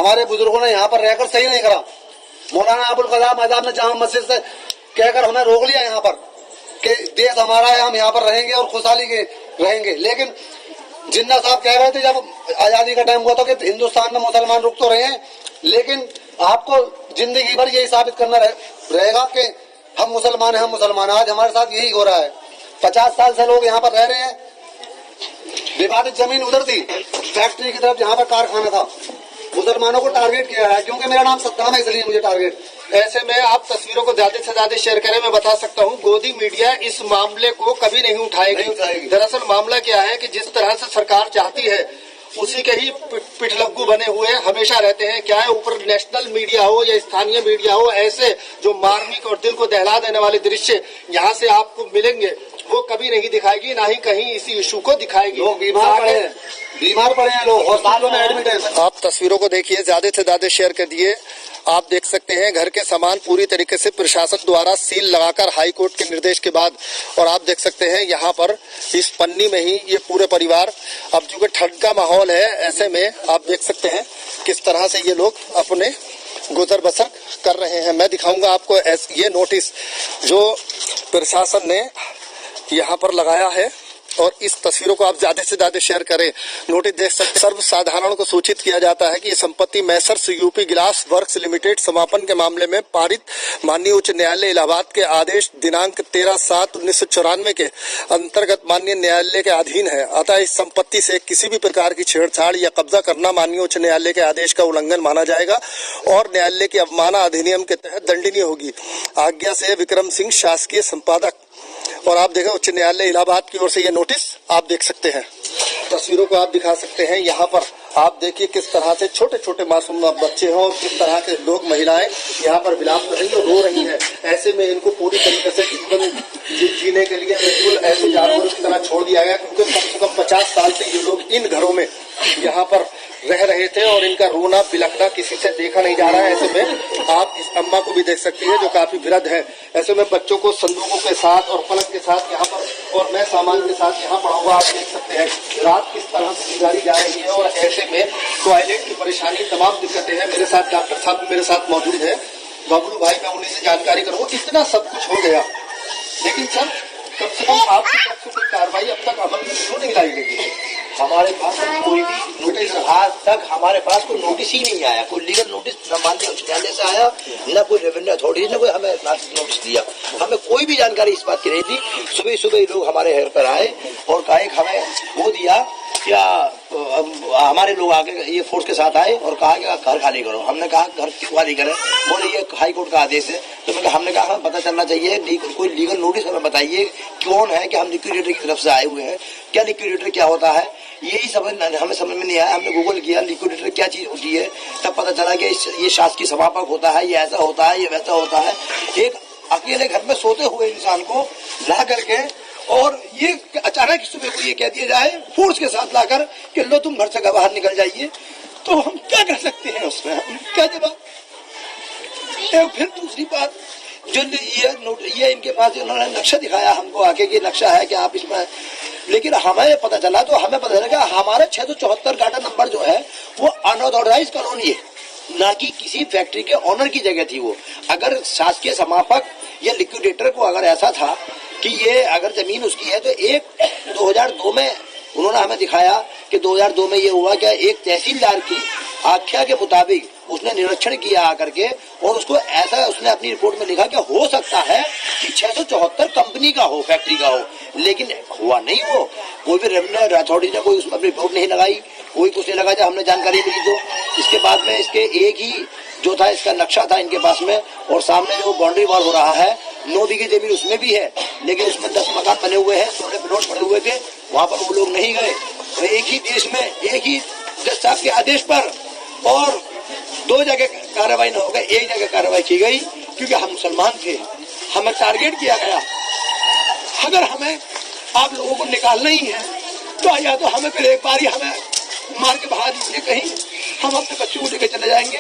हमारे बुजुर्गों ने यहाँ पर रहकर सही नहीं करा। मौलाना अबुल कलाम आजाद ने जामा मस्जिद से कहकर हमें रोक लिया यहाँ पर कि देश हमारा है, हम यहाँ पर रहेंगे और खुशहाली के रहेंगे। लेकिन जिन्ना साहब कह रहे थे जब आजादी का टाइम हुआ था कि हिंदुस्तान में मुसलमान रुक तो रहे हैं, लेकिन आपको जिंदगी भर यही साबित करना रहेगा कि हम मुसलमान हैं, हम मुसलमान। आज हमारे साथ यही हो रहा है। 50 साल से लोग यहाँ पर रह रहे हैं। विवादित जमीन उधर थी, फैक्ट्री की तरफ जहाँ पर कारखाना था, मुसलमानों को टारगेट किया है क्योंकि मेरा नाम सद्दाम है, इसलिए मुझे टारगेट। ऐसे में आप तस्वीरों को ज्यादा से ज्यादा शेयर करें। मैं बता सकता हूं, गोदी मीडिया इस मामले को कभी नहीं उठाएगी। दरअसल मामला क्या है कि जिस तरह से सरकार चाहती है उसी के ही पिठलग्गू बने हुए हमेशा रहते हैं। क्या है, ऊपर नेशनल मीडिया हो या स्थानीय मीडिया हो, ऐसे जो मार्मिक और दिल को दहला देने वाले दृश्य यहाँ से आपको मिलेंगे वो कभी नहीं दिखाएगी, ना ही कहीं इसी इशू को दिखाएगी। लोग बीमार पड़े हैं, लोग हॉस्पिटलों में एडमिट हैं। आप तस्वीरों को देखिए, ज्यादा से ज्यादा शेयर कर दिए। आप देख सकते हैं घर के सामान पूरी तरीके से प्रशासन द्वारा सील लगाकर हाई कोर्ट के निर्देश के बाद, और आप देख सकते हैं यहाँ पर इस पन्नी में ही ये पूरे परिवार, अब जो कि ठंड का माहौल है, ऐसे में आप देख सकते हैं किस तरह से ये लोग अपने गुजर बसर कर रहे हैं। मैं दिखाऊंगा आपको ये नोटिस जो प्रशासन ने यहाँ पर लगाया है, और इस तस्वीरों को आप ज्यादा से ज्यादा शेयर करें। नोटिस देख सकते, सर्वसाधारण को सूचित किया जाता है कि ये संपत्ति Messrs UP glass works limited समापन के मामले में पारित माननीय उच्च न्यायालय इलाहाबाद के आदेश दिनांक 13/7/1994 के अंतर्गत माननीय न्यायालय के अधीन है। अतः इस संपत्ति से किसी भी प्रकार की छेड़छाड़ या कब्जा करना माननीय उच्च न्यायालय के आदेश का उल्लंघन माना जाएगा और न्यायालय की अवमानना अधिनियम के तहत दंडनीय होगी। आज्ञा से विक्रम सिंह, शासकीय संपादक। और आप देखें उच्च न्यायालय इलाहाबाद की ओर से ये नोटिस आप देख सकते हैं। तस्वीरों को आप दिखा सकते हैं। यहाँ पर आप देखिए किस तरह से छोटे छोटे मासूम बच्चे हैं और किस तरह के लोग, महिलाएं यहाँ पर विलाप कर रही और रो रही हैं। ऐसे में इनको पूरी तरीके से जीवन जीने के लिए बिल्कुल ऐसे जानवरों की तरह छोड़ दिया गया, क्योंकि कम से कम 50 साल से ये लोग इन घरों में यहाँ पर रह रहे थे और इनका रोना बिलखना किसी से देखा नहीं जा रहा है। ऐसे में आप इस अम्मा को भी देख सकती है जो काफी वृद्ध है। ऐसे में बच्चों को संदूकों के साथ और पलक के साथ यहाँ पर और मैं सामान के साथ यहाँ पड़ा हुआ आप देख सकते हैं। रात किस तरह से गुजारी जा रही है और ऐसे में टॉयलेट की परेशानी, तमाम दिक्कतें हैं। मेरे साथ डॉक्टर साहब मेरे साथ मौजूद है, बबलू भाई, मैं उन्हीं से जानकारी करूँ। इतना सब कुछ हो गया, लेकिन सर कम से कम आपकी तरफ से कोई कार्रवाई अब तक अमल में क्यों नहीं लाई गई? हमारे पास कोई भी नोटिस, आज तक हमारे पास कोई नोटिस ही नहीं आया। कोई लीगल नोटिस न माननीय उच्च न्यायालय से आया, न कोई रेवेन्यू अथॉरिटी ने कोई हमें नोटिस दिया। हमें कोई भी जानकारी इस बात की नहीं थी। सुबह सुबह लोग हमारे घर पर आए और कहा हमें वो दिया क्या, हमारे लोग आके ये फोर्स के साथ आए और कहा कि घर खाली करो। हमने कहा घर क्यों खाली करें? बोले ये हाई कोर्ट का आदेश है। तो हमने कहा हमें पता चलना चाहिए, कोई लीगल नोटिस हमें बताइए कौन है कि हम लिक्विडेटर की तरफ से आए हुए हैं, क्या लिक्विडेटर क्या होता है, यही हमें समझ में नहीं आया। हमने गूगल किया लिक्विडेटर क्या चीज होती है, तब पता चला कि ये शासकीय समापक होता है, ये ऐसा होता है, ये वैसा होता है। एक अकेले घर में सोते हुए इंसान को ला करके और ये अचानक सुबह को ये कह दिया जाए फोर्स के साथ लाकर कि लो तुम घर से बाहर निकल जाइए, तो हम क्या कर सकते हैं उसमें? हम क्या जवाब? फिर दूसरी बात, जो ये इनके पास इन्होंने नक्शा दिखाया हमको आके कि नक्शा है कि आप इसमें, लेकिन हमें पता चला कि हमारा 674 गार्डन नंबर जो है वो अनऑथोराइज्ड कॉलोनी है, ना कि किसी फैक्ट्री के ऑनर की जगह थी वो। अगर शासकीय समापक या लिक्विडेटर को अगर ऐसा था कि ये अगर जमीन उसकी है, तो 2002 में उन्होंने हमें दिखाया कि 2002 में ये हुआ क्या, एक तहसीलदार की आख्या के मुताबिक उसने निरीक्षण किया आकर के और उसको ऐसा उसने अपनी रिपोर्ट में लिखा कि हो सकता है कि 674 कंपनी का हो, फैक्ट्री का हो, लेकिन हुआ नहीं। वो कोई भी रेवेन्यू अथॉरिटी ने कोई उसमें अपनी रिपोर्ट नहीं लगाई, कोई कुछ नहीं लगा। जब हमने जानकारी मिली तो इसके बाद में इसके एक ही जो था इसका नक्शा था इनके पास में, और सामने जो बाउंड्री वॉल हो रहा है 9 बीघे जमीन उसमें भी है, लेकिन उसमें 10 मकान बने हुए हैं, छोटे प्लॉट पड़े हुए थे, वहाँ पर वो लोग नहीं गए। तो एक ही देश में एक ही जज साहब के आदेश पर और 2 जगह कार्रवाई न हो गई, एक जगह कार्रवाई की गई, क्योंकि हम मुसलमान थे, हमें टारगेट किया गया। अगर हमें आप लोगों को निकालना ही है तो या तो हमें फिर एक बार ही हमें मार के बहा दीजिए कहीं, हम अपने बच्चों को लेकर चले जाएंगे,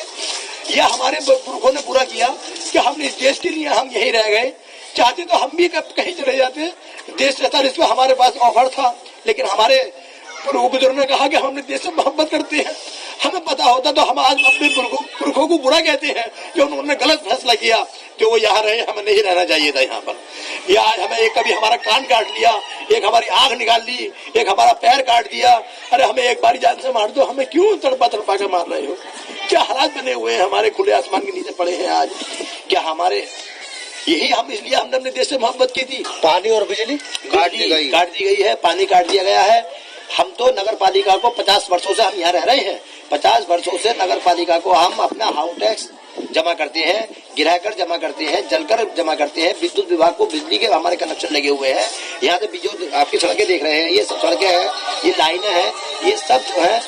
या हमारे पुरखों ने पूरा किया कि हमने इस देश के लिए हम यहीं रह गए, चाहते तो हम भी कहीं चले जाते। देश 47 में हमारे पास ऑफर था, लेकिन हमारे पूर्व बुजुर्ग ने कहा कि हमने देश से मोहब्बत करते हैं। हमें पता होता तो हम आज अपने पुरखों को बुरा कहते हैं कि उन्होंने गलत फैसला किया कि वो यहाँ रहे, हमें नहीं रहना चाहिए था यहाँ पर। या आज हमें एक कभी हमारा कान काट लिया, एक हमारी आंख निकाल ली, एक हमारा पैर काट दिया। अरे हमें एक बारी जान से मार दो, हमें क्यों तड़पा तड़पा के मार रहे हो? क्या हालात बने हुए हैं, हमारे खुले आसमान के नीचे पड़े हैं आज। क्या हमारे यही हम इसलिए हमने अपने देश से मोहब्बत की थी। पानी और बिजली काट दी गई है, पानी काट दिया गया है। हम तो नगर पालिका को 50 वर्षों से हम यहाँ रह रहे हैं, 50 वर्षों से नगर पालिका को हम अपना हाउस टैक्स जमा करते हैं, किराया कर जमा करते हैं, जलकर जमा करते हैं। विद्युत विभाग को बिजली के हमारे कनेक्शन लगे हुए हैं। यहाँ से जो आपकी सड़कें देख रहे हैं, ये सब सड़कें हैं, ये लाइनें हैं, ये सब जो है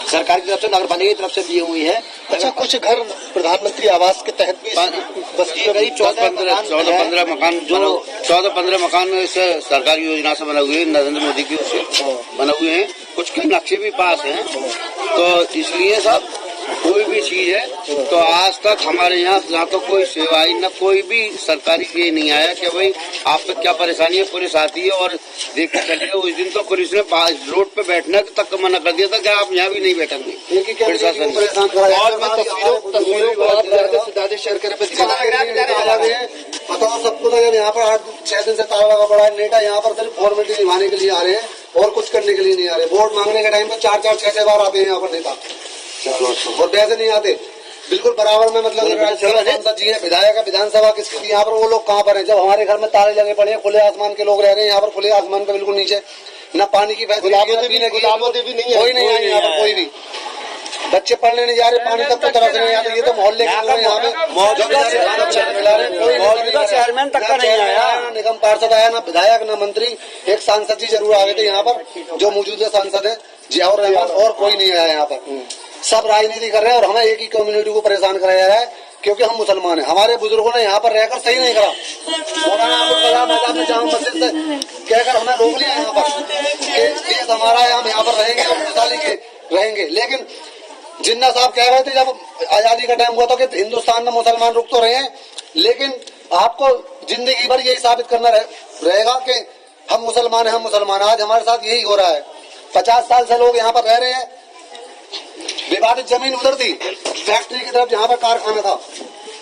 सरकार की तरफ से, नगर पालिका की तरफ से दी हुई है। अच्छा, कुछ घर प्रधानमंत्री आवास के तहत भी बस्ती में करीब 14-15 मकान जो 14-15 मकान से सरकारी योजना से बने हुए, नरेंद्र मोदी की ओर से बने हुए हैं। कुछ के नक्शे भी पास हैं, तो इसलिए सब कोई भी चीज है तो आज तक हमारे यहाँ ना तो कोई सेवाई न कोई भी सरकारी ये नहीं आया कि भाई आप पे क्या परेशानी है। पुलिस आती है और देख के चलिए। उस दिन तो पुलिस ने रोड पे बैठने तक मना कर दिया था कि आप यहाँ भी नहीं बैठेंगे। प्रशासन बताओ सबको, यहाँ पर 8-6 दिन से ताला लगा पड़ा है। नेता यहाँ पर सिर्फ फॉर्मेलिटी निभाने के लिए आ रहे हैं और कुछ करने के लिए नहीं आ रहे। वोट मांगने के टाइम पे 4-4-6-6 बार आते हैं यहाँ पर नेता, और वैसे नहीं आते बिल्कुल बराबर में। मतलब सांसद जी है, विधायक है, विधानसभा किसकी, यहाँ पर वो लोग कहाँ पर है? जब हमारे घर में ताले लगे पड़े हैं, खुले आसमान के लोग रह रहे हैं यहाँ पर, खुले आसमान के बिल्कुल नीचे, न पानी की फैसिलिटी, कोई नहीं है यहाँ पर, कोई भी बच्चे पढ़ने नहीं जा रहे, पानी तक तो तरस नहीं आते। ये तो मोहल्ले के लोग यहाँ पे मौजूदा चेयरमैन तक का नहीं आया, निगम पार्षद आया, ना विधायक ना मंत्री। एक सांसद जी जरूर आ गए थे यहाँ पर, जो मौजूदा सांसद है जियाउर रहमान, और कोई नहीं आया यहाँ पर। सब राजनीति कर रहे हैं और हमें एक ही कम्युनिटी को परेशान कराया जा रहा है क्योंकि हम मुसलमान हैं। हमारे बुजुर्गों ने यहाँ पर रहकर सही नहीं करा। मौलाना अबुल कलाम आजाद ने जामा मस्जिद से कहकर हमें रोक लिया यहाँ पर कि देश हमारा है, हम यहाँ पर रहेंगे और खुशहाली के रहेंगे। लेकिन जिन्ना साहब कह रहे थे जब आजादी का टाइम हुआ था कि हिंदुस्तान में मुसलमान रुक तो रहे हैं, लेकिन आपको जिंदगी भर यही साबित करना रहेगा कि हम मुसलमान हैं, हम मुसलमान। आज हमारे साथ यही हो रहा है। 50 साल से लोग यहाँ पर रह रहे हैं। विवादित जमीन उधर थी, फैक्ट्री की तरफ जहाँ पर कारखाना था,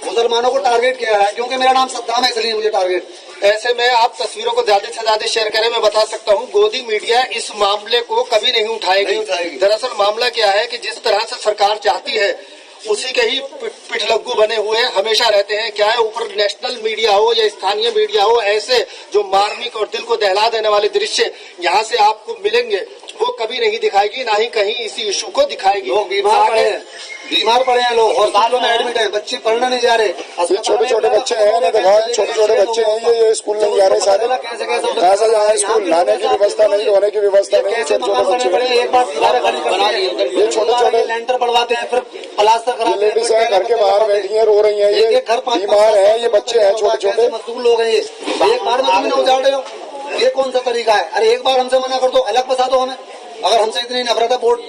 मुसलमानों को टारगेट किया है क्योंकि मेरा नाम सद्दाम है, इसलिए मुझे टारगेट। ऐसे में आप तस्वीरों को ज्यादा से ज्यादा शेयर करें। मैं बता सकता हूं, गोदी मीडिया इस मामले को कभी नहीं उठाएगी। दरअसल मामला क्या है कि जिस तरह से सरकार चाहती है उसी के ही पिठलग्गू बने हुए हमेशा रहते हैं। क्या है, ऊपर नेशनल मीडिया हो या स्थानीय मीडिया हो, ऐसे जो मार्मिक और दिल को दहला देने वाले दृश्य यहाँ से आपको मिलेंगे, वो कभी नहीं दिखाएगी, ना ही कहीं इसी इशू को दिखाएगी। लोग बीमार पड़े हैं, लोग हॉस्पिटलों में एडमिट हैं, बच्चे पढ़ने नहीं जा रहे। छोटे छोटे बच्चे हैं ना, देखा छोटे छोटे बच्चे हैं, ये स्कूल नहीं जा रहे सारे। कैसे जाए स्कूल? लाने की व्यवस्था नहीं, होने की व्यवस्था नहीं। छोटे छोटे बच्चे, एक बार दीवारें खड़ी करनी है, ये छोटे छोटे लेंटर बढ़वाते हैं, फिर प्लास्टर कराते हैं। लेडीज हैं घर के बाहर बैठी हैं, रो रही हैं, ये बीमार हैं, ये बच्चे हैं छोटे छोटे मजदूर लोग हैं। ये एक बार में तुमने उजाड़ रहे हो, ये कौन सा तरीका है? अरे एक बार हमसे मना कर दो, अलग बसा दो हमें। अगर हमसे इतनी नफरत है, वोट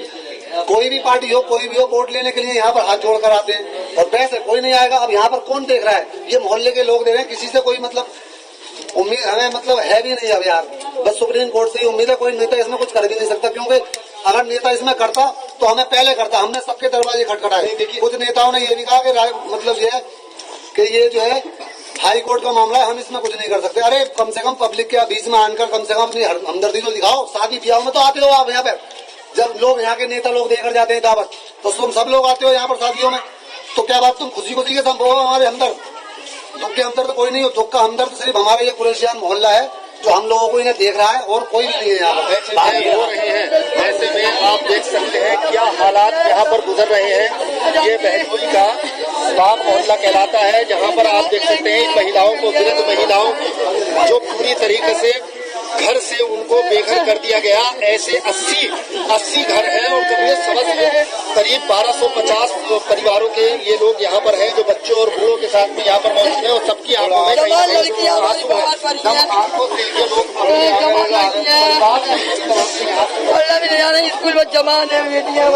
कोई भी पार्टी हो, कोई भी हो, वोट लेने के लिए यहाँ पर हाथ जोड़ कर आते हैं और पैसे कोई नहीं आएगा। अब यहाँ पर कौन देख रहा है? ये मोहल्ले के लोग दे रहे हैं। किसी से कोई मतलब उम्मीद हमें मतलब है भी नहीं अब यार। बस सुप्रीम कोर्ट से ही उम्मीद है। कोई नेता इसमें कुछ कर भी नहीं सकता, क्योंकि अगर नेता इसमें करता तो हमें पहले करता। हमने सबके दरवाजे खटखटाए। कुछ नेताओं ने ये भी कहा कि मतलब ये है कि ये जो है हाई कोर्ट का मामला है, हम इसमें कुछ नहीं कर सकते। अरे कम से कम पब्लिक के बीच में आकर कम से कम अपनी हमदर्दी तो दिखाओ। शादी ब्याह में तो आते हो आप यहाँ पे, जब लोग यहाँ के नेता लोग देकर जाते हैं दावत, तो तुम सब लोग आते हो यहाँ पर शादियों में। तो क्या बात, तुम खुशी खुशी के सब हो हमारे हमदर्द? दुख के हमदर्द कोई नहीं हो। दुख का हमदर्द सिर्फ हमारा ये कुरैशियान मोहल्ला है जो हम लोगों को इन्हें देख रहा है, और कोई भी नहीं है यहाँ पर। हो रहे हैं ऐसे में आप देख सकते हैं क्या हालात यहाँ पर गुजर रहे हैं। ये बहरौली का बाप मोहल्ला कहलाता है, जहाँ पर आप देख सकते हैं महिलाओं को, वृद्ध महिलाओं जो पूरी तरीके से घर से उनको बेघर कर दिया गया। ऐसे 80 घर हैं और करीब 1250 परिवारों के ये लोग यहाँ पर हैं, जो बच्चों और बूढ़ों के साथ में यहाँ पर मौजूद हैं, और सबकी आंखों में कहीं आंसू है। आंखों से ये लोग स्कूल में जमा है बेटियां।